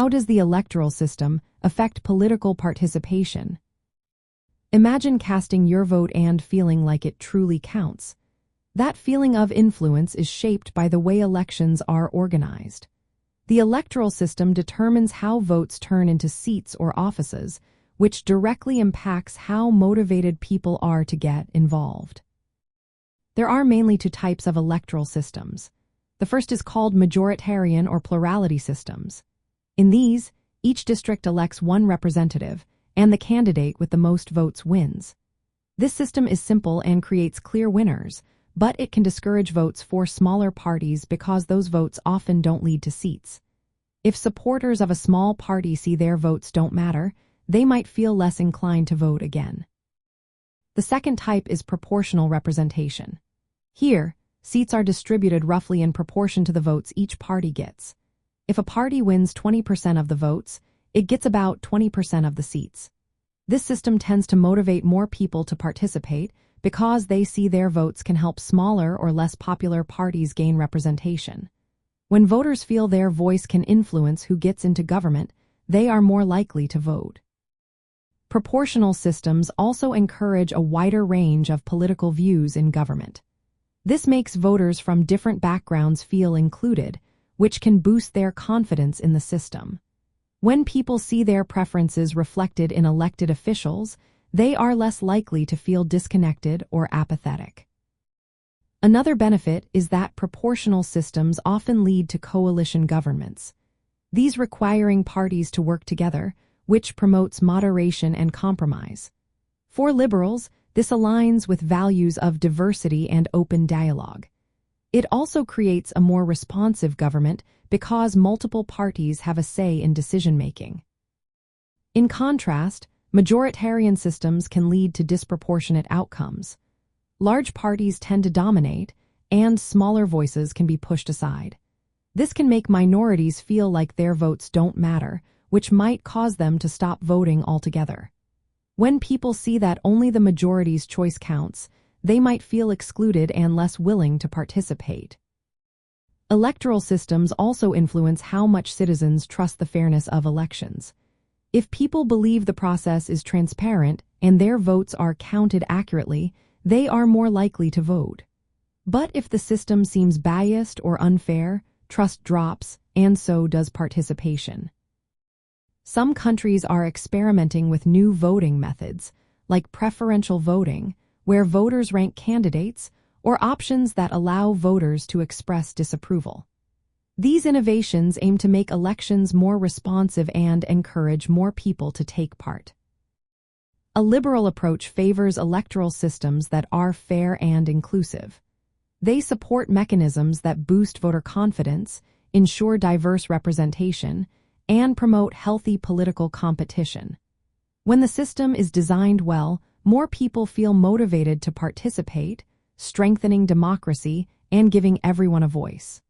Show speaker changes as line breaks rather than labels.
How does the electoral system affect political participation? Imagine casting your vote and feeling like it truly counts. That feeling of influence is shaped by the way elections are organized. The electoral system determines how votes turn into seats or offices, which directly impacts how motivated people are to get involved. There are mainly two types of electoral systems. The first is called majoritarian or plurality systems. In these, each district elects one representative, and the candidate with the most votes wins. This system is simple and creates clear winners, but it can discourage votes for smaller parties because those votes often don't lead to seats. If supporters of a small party see their votes don't matter, they might feel less inclined to vote again. The second type is proportional representation. Here, seats are distributed roughly in proportion to the votes each party gets. If a party wins 20% of the votes, it gets about 20% of the seats. This system tends to motivate more people to participate because they see their votes can help smaller or less popular parties gain representation. When voters feel their voice can influence who gets into government, they are more likely to vote. Proportional systems also encourage a wider range of political views in government. This makes voters from different backgrounds feel included, which can boost their confidence in the system. When people see their preferences reflected in elected officials, they are less likely to feel disconnected or apathetic. Another benefit is that proportional systems often lead to coalition governments. These requiring parties to work together, which promotes moderation and compromise. For liberals, this aligns with values of diversity and open dialogue. It also creates a more responsive government because multiple parties have a say in decision-making. In contrast, majoritarian systems can lead to disproportionate outcomes. Large parties tend to dominate, and smaller voices can be pushed aside. This can make minorities feel like their votes don't matter, which might cause them to stop voting altogether. When people see that only the majority's choice counts, they might feel excluded and less willing to participate. Electoral systems also influence how much citizens trust the fairness of elections. If people believe the process is transparent and their votes are counted accurately, they are more likely to vote. But if the system seems biased or unfair, trust drops, and so does participation. Some countries are experimenting with new voting methods, like preferential voting, where voters rank candidates, or options that allow voters to express disapproval. These innovations aim to make elections more responsive and encourage more people to take part. A liberal approach favors electoral systems that are fair and inclusive. They support mechanisms that boost voter confidence, ensure diverse representation, and promote healthy political competition. When the system is designed well, more people feel motivated to participate, strengthening democracy and giving everyone a voice.